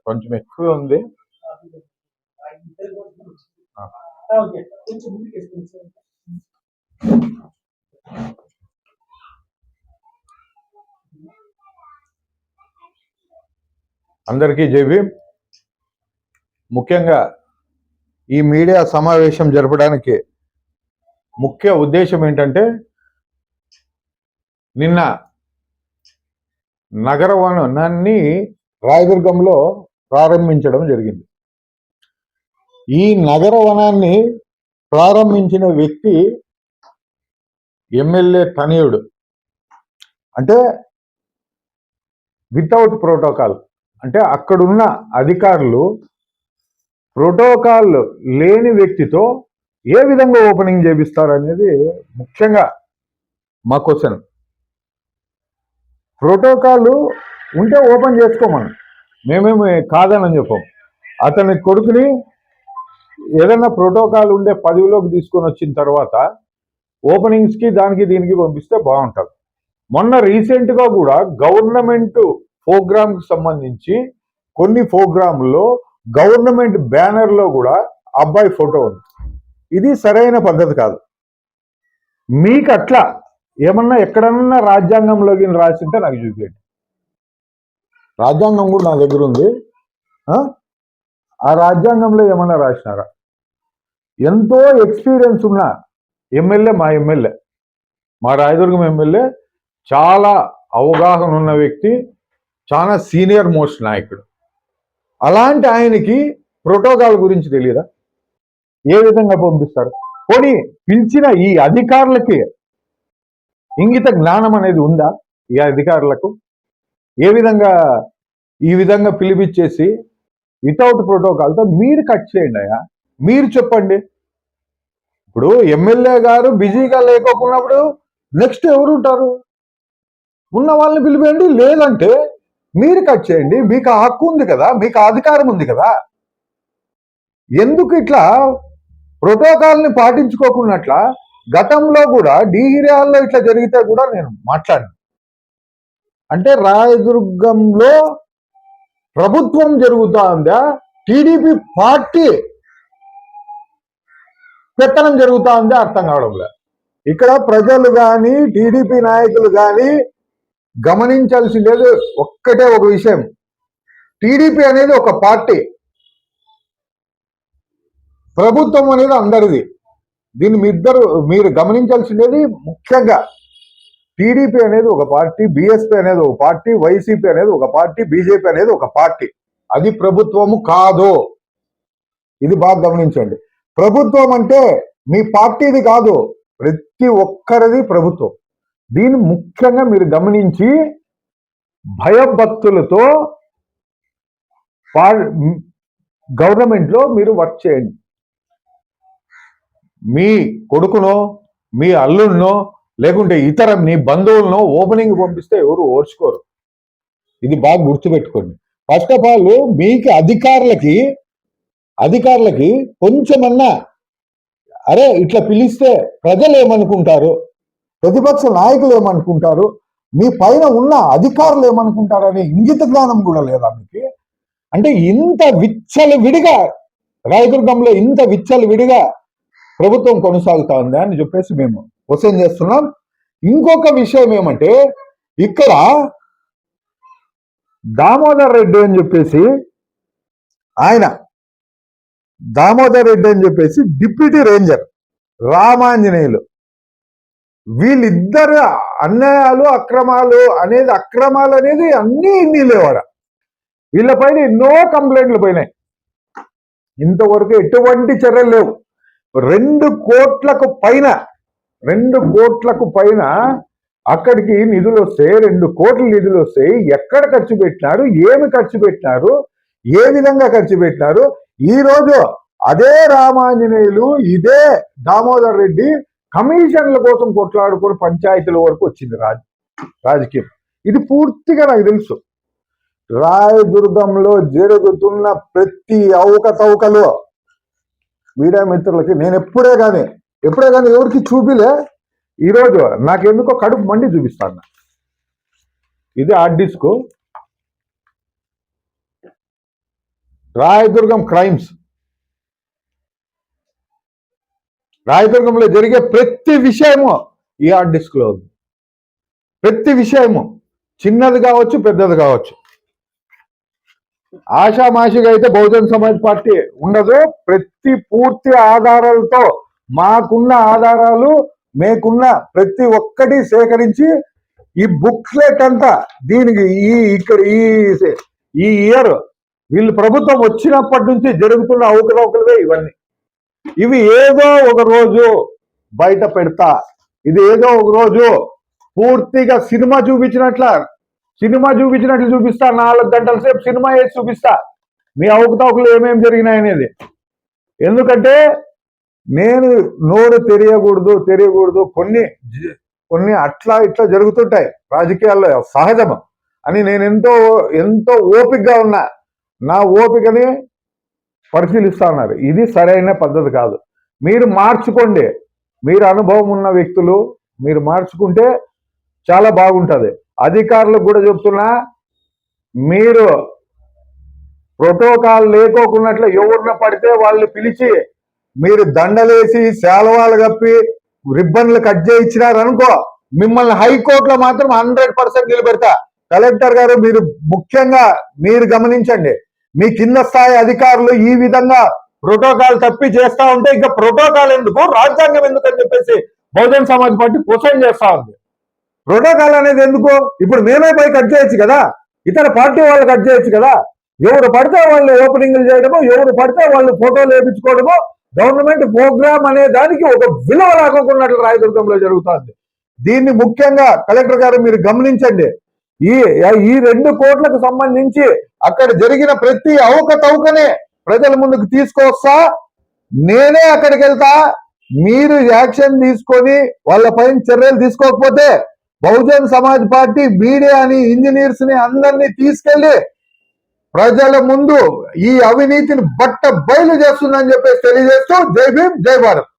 కొంచెం ఎక్కువ ఉంది. అందరికీ జైబీ. ముఖ్యంగా ఈ మీడియా సమావేశం జరపడానికి ముఖ్య ఉద్దేశం ఏంటంటే, నిన్న నగర వనాన్ని రాయదుర్గంలో ప్రారంభించడం జరిగింది. ఈ నగర వనాన్ని ప్రారంభించిన వ్యక్తి ఎమ్మెల్యే తనయుడు. అంటే వితౌట్ ప్రోటోకాల్, అంటే అక్కడున్న అధికారులు ప్రోటోకాల్ లేని వ్యక్తితో ఏ విధంగా ఓపెనింగ్ చేపిస్తారు అనేది ముఖ్యంగా మా క్వశ్చన్. ప్రోటోకాల్ ఉంటే ఓపెన్ చేసుకోమని మేమేమి కాదని చెప్పాం. అతని కొడుకుని ఏదైనా ప్రోటోకాల్ ఉండే పదవిలోకి తీసుకొని వచ్చిన తర్వాత ఓపెనింగ్స్కి దానికి దీనికి పంపిస్తే బాగుంటుంది. మొన్న రీసెంట్గా కూడా గవర్నమెంట్ ప్రోగ్రామ్కి సంబంధించి కొన్ని ప్రోగ్రాంలో గవర్నమెంట్ బ్యానర్లో కూడా అబ్బాయి ఫోటో ఉంది. ఇది సరైన పద్ధతి కాదు. మీకు అట్లా ఏమన్నా ఎక్కడన్నా రాజ్యాంగంలోకి రాసింటే నాకు చూపించండి. రాజ్యాంగం కూడా నా దగ్గర ఉంది. ఆ రాజ్యాంగంలో ఏమన్నా రాసినారా? ఎంతో ఎక్స్పీరియన్స్ ఉన్న ఎమ్మెల్యే మా రాయదుర్గం ఎమ్మెల్యే, చాలా అవగాహన ఉన్న వ్యక్తి, చాలా సీనియర్ మోస్ట్ నాయకుడు. అలాంటి ఆయనకి ప్రోటోకాల్ గురించి తెలియదా? ఏ విధంగా పంపిస్తారు? పోనీ పిలిచిన ఈ అధికారులకి ఇంగిత జ్ఞానం అనేది ఉందా? ఈ అధికారులకు ఈ విధంగా పిలిపించేసి వితౌట్ ప్రోటోకాల్తో మీరు కట్ చేయండి అయ్యా, మీరు చెప్పండి. ఇప్పుడు ఎమ్మెల్యే గారు బిజీగా లేకోకున్నప్పుడు నెక్స్ట్ ఎవరు ఉంటారు? ఉన్న వాళ్ళని పిలిపేయండి, లేదంటే మీరు కట్ చేయండి. మీకు ఆ హక్కు ఉంది కదా, మీకు అధికారం ఉంది కదా. ఎందుకు ఇట్లా ప్రోటోకాల్ని పాటించుకోకున్నట్లా? గతంలో కూడా డీహిరియాల్లో ఇట్లా జరిగితే కూడా నేను మాట్లాడిన. అంటే రాయదుర్గంలో ప్రభుత్వం జరుగుతా ఉందా, టీడీపీ పార్టీ పెత్తనం జరుగుతా ఉందా అర్థం కావడం లేదు. ఇక్కడ ప్రజలు కానీ టీడీపీ నాయకులు కానీ గమనించాల్సిందేది ఒక్కటే ఒక విషయం. టీడీపీ అనేది ఒక పార్టీ, ప్రభుత్వం అనేది అందరిది. దీన్ని మీరు గమనించాల్సిందేది ముఖ్యంగా. టీడీపీ అనేది ఒక పార్టీ, బీఎస్పీ అనేది ఒక పార్టీ, వైసీపీ అనేది ఒక పార్టీ, బీజేపీ అనేది ఒక పార్టీ. అది ప్రభుత్వము కాదు. ఇది బాగా గమనించండి. ప్రభుత్వం అంటే మీ పార్టీది కాదు, ప్రతి ఒక్కరిది ప్రభుత్వం. దీన్ని ముఖ్యంగా మీరు గమనించి భయభక్తులతో గవర్నమెంట్లో మీరు వర్క్ చేయండి. మీ కొడుకునో, మీ అల్లుడినో, లేకుంటే ఇతర మీ బంధువులను ఓపెనింగ్ పంపిస్తే ఎవరు ఓర్చుకోరు. ఇది బాగా గుర్తుపెట్టుకోండి. ఫస్ట్ ఆఫ్ ఆల్ మీకు అధికారులకి కొంచెమన్నా అరే ఇట్లా పిలిస్తే ప్రజలు ఏమనుకుంటారు, ప్రతిపక్ష నాయకులు ఏమనుకుంటారు, మీ పైన ఉన్న అధికారులు ఏమనుకుంటారు అనే ఇంగిత జ్ఞానం కూడా లేదా మీకు? అంటే ఇంత విచ్చలవిడిగా రాయదుర్గంలో ఇంత విచ్చలవిడిగా ప్రభుత్వం కొనసాగుతా ఉందా అని చెప్పేసి మేము క్వశ్చన్ చేస్తున్నాం. ఇంకొక విషయం ఏమంటే, ఇక్కడ దామోదర్ రెడ్డి అని చెప్పేసి డిప్యూటీ రేంజర్ రామాంజనేయులు, వీళ్ళిద్దరు అన్యాయాలు అక్రమాలు అనేది అన్నీ ఇన్ని లేవాడ. వీళ్ళపైన ఎన్నో కంప్లైంట్లు పోయినాయి. ఇంతవరకు ఎటువంటి చర్యలు లేవు. 2 కోట్లకు పైన అక్కడికి నిధులు వస్తాయి. 2 కోట్ల నిధులు వస్తాయి. ఎక్కడ ఖర్చు పెట్టినారు, ఏమి ఖర్చు పెట్టినారు, ఏ విధంగా ఖర్చు పెట్టినారు? ఈ రోజు అదే రామాంజనేయులు, ఇదే దామోదర్ రెడ్డి కమిషన్ల కోసం కొట్లాడుకొని పంచాయతీల వరకు వచ్చింది రాజకీయం. ఇది పూర్తిగా నాకు తెలుసు. రాయదుర్గంలో జరుగుతున్న ప్రతి అవకతవకలు మీడియా మిత్రులకి నేను ఎప్పుడే కానీ ఎప్పుడే కానీ ఎవరికి చూపిలే. ఈరోజు నాకెందుకో కడుపు మండి చూపిస్తాను. ఇది హార్డ్ డిస్క్, రాయదుర్గం క్రైమ్స్. రాయదుర్గంలో జరిగే ప్రతి విషయము ఈ హార్డ్ డిస్క్ లో ఉంది. ప్రతి విషయము, చిన్నది కావచ్చు పెద్దది కావచ్చు. ఆషామాషిగా అయితే బహుజన్ సమాజ్ పార్టీ ఉండదు. ప్రతి పూర్తి ఆధారాలతో, మాకున్న ఆధారాలు, మేకున్న ప్రతి ఒక్కటి సేకరించి ఈ బుక్లెట్ అంతా దీనికి ఇక్కడ ఈ ఇయర్ వీళ్ళు ప్రభుత్వం వచ్చినప్పటి నుంచి జరుగుతున్న అవకతవకలవే ఇవన్నీ. ఇవి ఏదో ఒక రోజు బయట పెడతా. ఇది ఏదో ఒక రోజు పూర్తిగా సినిమా చూపించినట్లు చూపిస్తా. 4 గంటల సేపు సినిమా వేసి చూపిస్తా మీ అవకతవకలు ఏమేమి జరిగినాయనేది. ఎందుకంటే నేను నోరు తెలియకూడదు. కొన్ని అట్లా ఇట్లా జరుగుతుంటాయి రాజకీయాల్లో, సహజము అని నేను ఎంతో ఓపికగా ఉన్నా. నా ఓపికని పరిశీలిస్తా ఉన్నారు. ఇది సరైన పద్ధతి కాదు. మీరు మార్చుకోండి. మీరు అనుభవం ఉన్న వ్యక్తులు, మీరు మార్చుకుంటే చాలా బాగుంటుంది. అధికారులకు కూడా చెప్తున్నా, మీరు ప్రోటోకాల్ లేకోకున్నట్లు ఎవరిన పడితే వాళ్ళు పిలిచి మీరు దండలేసి శాలువాలు కప్పి రిబ్బన్లు కట్ చేయించినారనుకో, మిమ్మల్ని హైకోర్టులో మాత్రం 100% నిలబెడతా. కలెక్టర్ గారు, మీరు ముఖ్యంగా మీరు గమనించండి. మీ కింద స్థాయి అధికారులు ఈ విధంగా ప్రోటోకాల్ తప్పి చేస్తా ఉంటే ఇంకా ప్రోటోకాల్ ఎందుకు, రాజ్యాంగం ఎందుకు అని చెప్పేసి బహుజన్ సమాజ్ పార్టీ క్వశ్చన్ చేస్తా ఉంది. ప్రోటోకాల్ అనేది ఎందుకు? ఇప్పుడు మేమే పోయి కట్ చేయొచ్చు కదా, ఇతర పార్టీ వాళ్ళు కట్ చేయొచ్చు కదా. ఎవరు పడితే వాళ్ళు ఓపెనింగ్లు చేయడమో, ఎవరు పడితే వాళ్ళు ఫోటోలు వేయించుకోవడమో, గవర్నమెంట్ ప్రోగ్రామ్ అనే దానికి ఒక విలువ లేకున్నట్లు రాయదుర్గంలో జరుగుతుంది. దీన్ని ముఖ్యంగా కలెక్టర్ గారు మీరు గమనించండి. ఈ 2 కోట్లకు సంబంధించి అక్కడ జరిగిన ప్రతి అవకతవకనే ప్రజల ముందుకు తీసుకొస్తా. నేనే అక్కడికి వెళ్తా. మీరు యాక్షన్ తీసుకొని వాళ్ళపైన చర్యలు తీసుకోకపోతే బహుజన్ సమాజ్ పార్టీ మీడియాని, ఇంజనీర్స్ ని అందరినీ తీసుకెళ్లి ప్రజల ముందు ఈ అవినీతిని బయలు చేస్తుందని చెప్పేసి తెలియజేస్తూ జై భీమ్, జై భారత్.